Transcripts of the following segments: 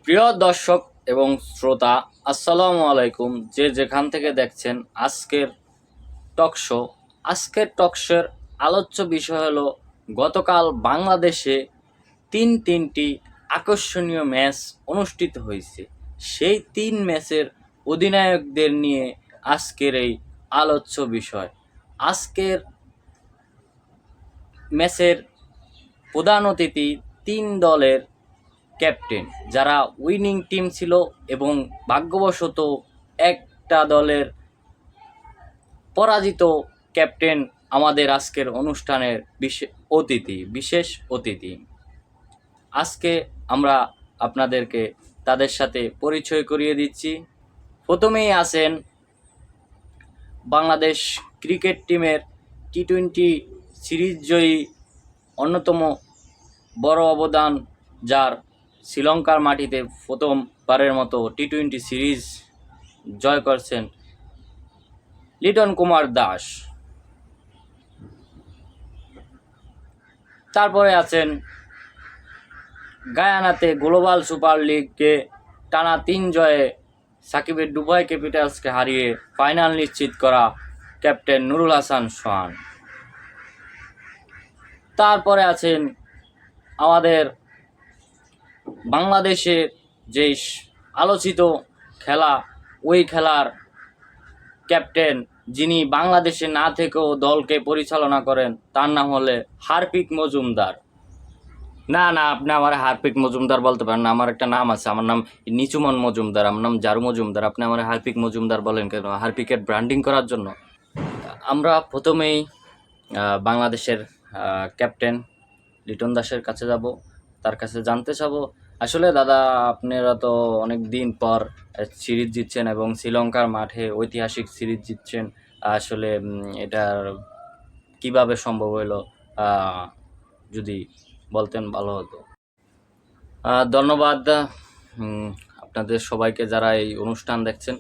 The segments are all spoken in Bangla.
প্রিয় দর্শক এবং শ্রোতা, আসসালামু আলাইকুম। যে যেখান থেকে দেখছেন আজকের টক শো। আজকের টক শোর আলোচ্য বিষয় হলো গতকাল বাংলাদেশে তিনটি আকর্ষণীয় ম্যাচ অনুষ্ঠিত হয়েছে। সেই 3 ম্যাচের অধিনায়কদের নিয়ে আজকের এই আলোচ্য বিষয়। আজকের ম্যাচের প্রধান অতিথি 3 দলের ক্যাপ্টেন, যারা উইনিং টিম ছিল, এবং ভাগ্যবশত একটা দলের পরাজিত ক্যাপ্টেন আমাদের আজকের অনুষ্ঠানের বিশেষ অতিথি। আজকে আমরা আপনাদেরকে তাদের সাথে পরিচয় করিয়ে দিচ্ছি। প্রথমেই আছেন বাংলাদেশ ক্রিকেট টিমের টি-20 সিরিজ জয়ী অন্যতম বড় অবদান, যার শ্রীলঙ্কার মাটিতে প্রথমবারের মতো টি-20 সিরিজ জয় করছেন, লিটন কুমার দাস। তারপরে আছেন গায়ানাতে গ্লোবাল সুপার লিগকে টানা 3 জয়ে সাকিবের দুবাই ক্যাপিটালসকে হারিয়ে ফাইনাল নিশ্চিত করা ক্যাপ্টেন নুরুল হাসান সোহান। তারপরে আছেন আমাদের বাংলাদেশের যে আলোচিত খেলা, ওই খেলার ক্যাপ্টেন, যিনি বাংলাদেশে না থেকেও দলকে পরিচালনা করেন, তার নাম হলে হার্পিক মজুমদার। না, আপনি আমার হার্পিক মজুমদার বলতে পারেন না। আমার একটা নাম আছে, আমার নাম নিচুমন মজুমদার, আমার নাম জারু মজুমদার। আপনি আমার হার্পিক মজুমদার বলেন কেন? হার্পিকের ব্র্যান্ডিং করার জন্য। আমরা প্রথমেই বাংলাদেশের ক্যাপ্টেন লিটন দাসের কাছে যাব, তার কাছে জানতে চাবো, আসলে দাদা, আপনারা তো অনেক দিন পর সিরিজ জিতছেন এবং শ্রীলঙ্কার মাঠে ঐতিহাসিক সিরিজ জিতছেন। আসলে এটার কিভাবে সম্ভব হলো, যদি বলতেন ভালো হতো। ধন্যবাদ আপনাদের সবাইকে যারা এই অনুষ্ঠান দেখছেন।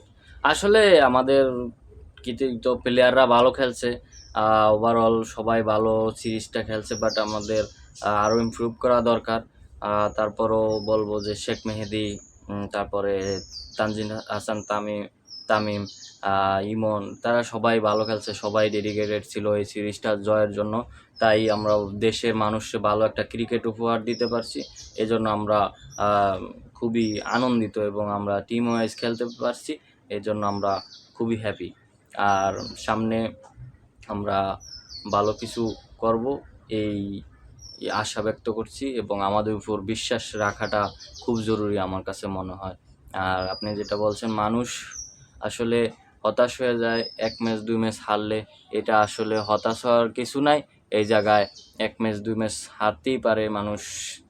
আসলে আমাদের কৃতিত্ব প্লেয়াররা ভালো খেলছে, ওভারঅল সবাই ভালো সিরিজটা খেলছে, বাট আমাদের আরও ইমপ্রুভ করা দরকার। তারপরও বলবো যে শেখ মেহেদি, তারপরে তানজিদ হাসান তামিম, ইমন, তারা সবাই ভালো খেলছে, সবাই ডেডিকেটেড ছিল এই সিরিজটা জয়ের জন্য। তাই আমরা দেশের মানুষকে ভালো একটা ক্রিকেট উপহার দিতে পারছি, এজন্য আমরা খুবই আনন্দিত, এবং আমরা টিম ওয়াইজ খেলতে পারছি, এজন্য আমরা খুবই হ্যাপি। আর সামনে আমরা ভালো কিছু করব এই আশা ব্যক্ত করছি, এবং আমাদের উপর বিশ্বাস রাখাটা খুব জরুরি আমার কাছে মনে হয়। আর আপনি যেটা বলছেন, মানুষ আসলে হতাশ হয়ে যায় 1 ম্যাচ 2 ম্যাচ হারলে। এটা আসলে হতাশ হওয়ার কিছু নাই। এই জায়গায় 1 ম্যাচ 2 ম্যাচ হারতেই পারে মানুষ,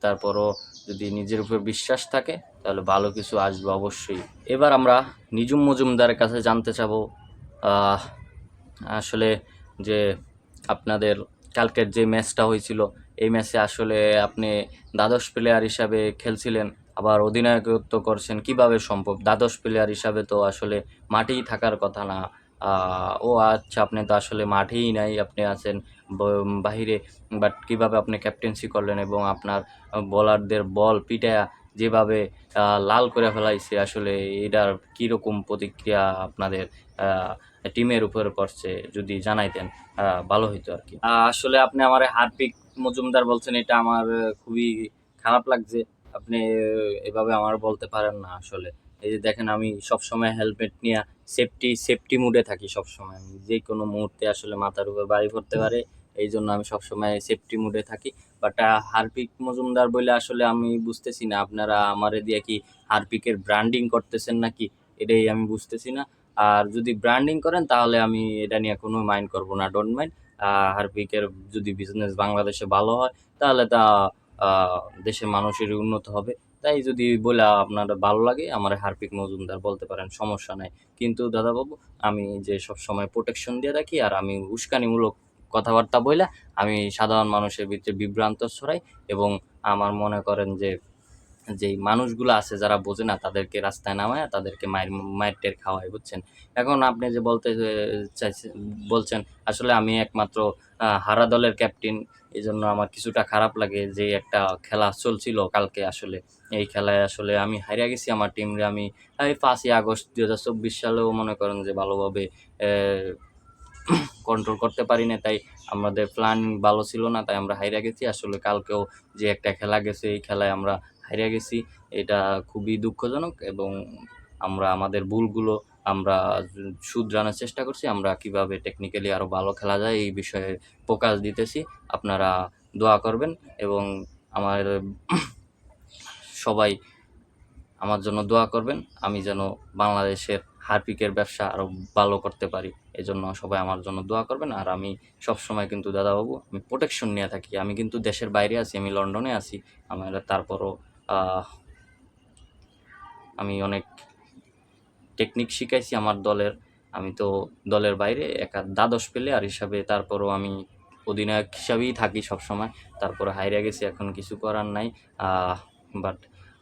তারপরও যদি নিজের উপর বিশ্বাস থাকে তাহলে ভালো কিছু আসবে অবশ্যই। এবার আমরা নিজুম মজুমদারের কাছে জানতে চাবো, আসলে যে আপনাদের কালকের যে ম্যাচটা হয়েছিল, এই ম্যাচে আসলে আপনি দ্বাদশ প্লেয়ার হিসাবে খেলছিলেন, আবার অধিনায়কত্ব করছেন, কিভাবে সম্ভব? দ্বাদশ প্লেয়ার হিসাবে তো আসলে মাঠেই থাকার কথা না। ও আচ্ছা, আপনি তো আসলে মাঠেই নাই, আপনি আছেন বাহিরে, বাট কিভাবে আপনি ক্যাপ্টেন্সি করলেন এবং আপনার বোলারদের বল পিটায়া যেভাবে লাল করে ফেলাইছে, আসলে এটার কীরকম প্রতিক্রিয়া আপনাদের টিমের উপরে পড়ছে, যদি জানাইতেন ভালো হইতো আর কি। আসলে আপনি আমার হার্পিক মজুমদার বলছেন, এটা আমার খুবই খারাপ লাগছে। আপনি এভাবে আমার বলতে পারেন না। আসলে এই যে দেখেন, আমি সবসময় হেলমেট নিয়ে সেফটি মুডে থাকি সবসময়। আমি যে কোনো মুহূর্তে আসলে মাথার উপর বাড়ি পড়তে পারে, এই জন্য আমি সবসময় সেফটি মুডে থাকি। বাট হার্পিক মজুমদার বলে আসলে আমি বুঝতেছি না, আপনারা আমারে দিয়ে কি হার্পিকের ব্র্যান্ডিং করতেছেন নাকি, এটাই আমি বুঝতেছি না। আর যদি ব্র্যান্ডিং করেন তাহলে আমি এটা নিয়ে কোনো মাইন্ড করব না, ডোন্ট মাইন্ড। হার্পিকের যদি বিজনেস বাংলাদেশে ভালো হয় তাহলে তা দেশের মানুষের উন্নত হবে। তাই যদি বলে আপনার ভালো লাগে, আমার হার্পিক মজুমদার বলতে পারেন, সমস্যা নাই। কিন্তু দাদাবাবু, আমি যে সব সময় প্রোটেকশন দিয়ে রাখি, আর আমি উস্কানিমূলক কথাবার্তা বইলা আমি সাধারণ মানুষের ভিতরে বিভ্রান্ত ছড়াই, এবং আমার মনে করেন যে যেই মানুষগুলো আছে যারা বোঝে না তাদেরকে রাস্তায় নামায় তাদেরকে মায়ের মায়ের টের খাওয়ায়, বুঝছেন? এখন আপনি যে বলতে চাইছেন, বলছেন, আসলে আমি একমাত্র হারা দলের ক্যাপ্টেন, এই জন্য আমার কিছুটা খারাপ লাগে যে একটা খেলা চলছিল কালকে। আসলে এই খেলায় আসলে আমি হারিয়ে গেছি আমার টিমরে। আমি এই 5ই আগস্ট 2024 সালেও মনে করেন যে ভালোভাবে কন্ট্রোল করতে পারি না, তাই আমাদের প্ল্যান ভালো ছিল না, তাই আমরা হাইরা গেছি। আসলে কালকেও যে একটা খেলা গেছে এই খেলায় আমরা হাইরা গেছি, এটা খুবই দুঃখজনক। এবং আমরা আমাদের ভুলগুলো আমরা শুধরানোর চেষ্টা করছি, আমরা কিভাবে টেকনিক্যালি আরও ভালো খেলা যায় এই বিষয়ে ফোকাস দিতেছি। আপনারা দোয়া করবেন এবং আমার সবাই আমার জন্য দোয়া করবেন, আমি যেন বাংলাদেশের হারপিকের ব্যবসা আরও ভালো করতে পারি। এজন্য সবাই আমার জন্য দোয়া করবেন। আর আমি সবসময় কিন্তু দাদাবাবু আমি প্রোটেকশন নিয়ে থাকি। আমি কিন্তু দেশের বাইরে আছি, আমি লন্ডনে আছি। আমার তারপরও আমি অনেক টেকনিক শিখাইছি আমার দলের। আমি তো দলের বাইরে একা দ্বাদশ প্লেয়ার হিসাবে, তারপরও আমি অধিনায়ক হিসাবেই থাকি সবসময়। তারপরে হাইরা গেছি, এখন কিছু করার নাই। বাট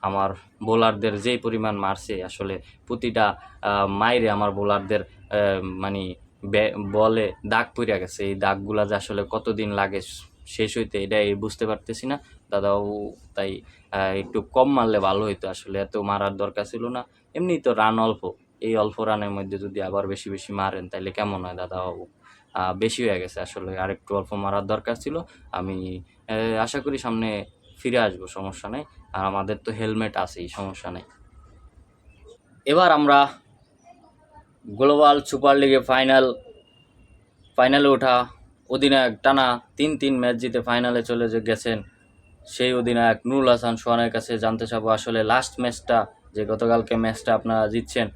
আমার বোলারদের যেই পরিমাণ মারছে, আসলে প্রতিটা মাইরে আমার বোলারদের মানে বলে দাগ পড়ে গেছে। এই দাগগুলা যে আসলে কতদিন লাগে শেষ হইতে, এটাই বুঝতে পারতেছি না দাদাবাবু। তাই একটু কম মারলে ভালো হইতো, আসলে এত মারার দরকার ছিল না। এমনি তো রান অল্প, এই অল্প রানের মধ্যে যদি আবার বেশি বেশি মারেন তাহলে কেমন হয় দাদাবাবু? বেশি হয়ে গেছে, আসলে আরেকটু অল্প মারার দরকার ছিল। আমি আশা করি সামনে ফিরে আসবো, সমস্যা নেই। আর আমাদের তো হেলমেট আছেই, সমস্যা নেই। এবার আমরা গ্লোবাল সুপার লিগে ফাইনালে ওঠা অধিনায়ক, টানা 3 ম্যাচ জিতে ফাইনালে চলে গেছেন সেই অধিনায়ক নুরুল হাসান সোহানের কাছে জানতে চাবো, আসলে লাস্ট ম্যাচটা যে গতকালকে ম্যাচটা আপনারা জিতছেন,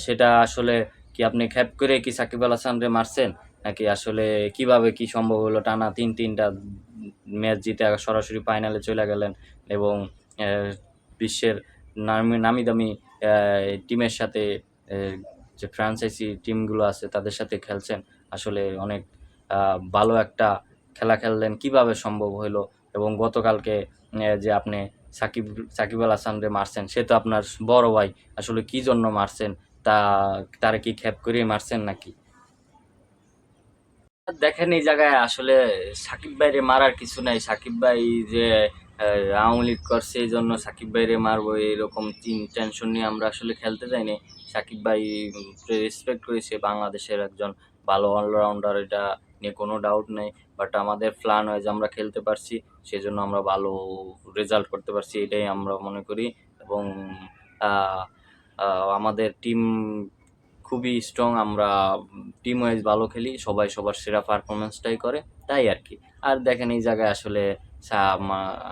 সেটা আসলে কি আপনি খ্যাপ করে কি সাকিব আল হাসানরে মারছেন, নাকি আসলে কিভাবে কি সম্ভব হলো টানা তিনটা ম্যাচ জিতে সরাসরি ফাইনালে চলে গেলেন এবং বিশ্বের নামি দামি টিমের সাথে, যে ফ্রাঞ্চাইজি টিমগুলো আছে তাদের সাথে খেলছেন। আসলে অনেক ভালো একটা খেলা খেললেন, কিভাবে সম্ভব হলো? এবং গতকালকে যে আপনি সাকিব আল হাসানরে মারছেন, সে তো আপনার বড় ভাই, আসলে কি জন্য মারছেন? তা তারা কি খ্যাপ করিয়ে মারছেন নাকি? দেখেন এই জায়গায় আসলে সাকিব ভাইরে মারার কিছু নাই। সাকিব ভাই যে আওয়ামী লীগ করছে এই জন্য সাকিব ভাইরে মারবো এরকম টেনশন নিয়ে আমরা আসলে খেলতে যাইনি। সাকিব ভাই রেসপেক্ট করেছে, বাংলাদেশের একজন ভালো অলরাউন্ডার, এটা নিয়ে কোনো ডাউট নেই। বাট আমাদের প্ল্যান হয় যে আমরা খেলতে পারছি, সেজন্য আমরা ভালো রেজাল্ট করতে পারছি, এটাই আমরা মনে করি। এবং আহ, আমাদের টিম খুবই স্ট্রং, আমরা টিম ওয়াইজ ভালো খেলি, সবাই সবার সেরা পারফরমেন্সটাই করে, তাই আর কি। আর দেখেন এই জায়গায় আসলে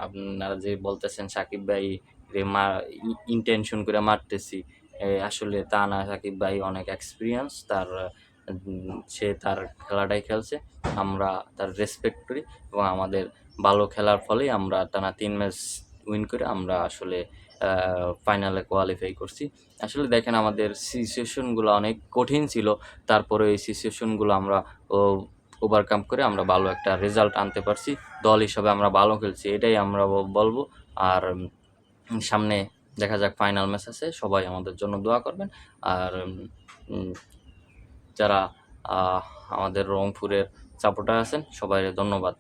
আপনারা যে বলতেছেন সাকিব ভাই রে ইন্টেনশন করে মারতেছি, আসলে তা না। সাকিব ভাই অনেক এক্সপিরিয়েন্স, তার সে তার খেলাটাই খেলছে, আমরা তার রেসপেক্ট করি এবং আমাদের ভালো খেলার ফলেই আমরা টানা 3 ম্যাচ উইন করে আমরা আসলে ফাইনালে কোয়ালিফাই করছি। আসলে দেখেন আমাদের সিচুয়েশনগুলো অনেক কঠিন ছিল, তারপরে এই সিচুয়েশনগুলো আমরা ওভারকাম করে আমরা ভালো একটা রেজাল্ট আনতে পারছি। দল হিসাবে আমরা ভালো খেলছি, এটাই আমরা বলবো। আর সামনে দেখা যাক, ফাইনাল ম্যাচ আছে, সবাই আমাদের জন্য দোয়া করবেন। আর যারা আমাদের রংপুরের সাপোর্টার আছেন সবাই ধন্যবাদ।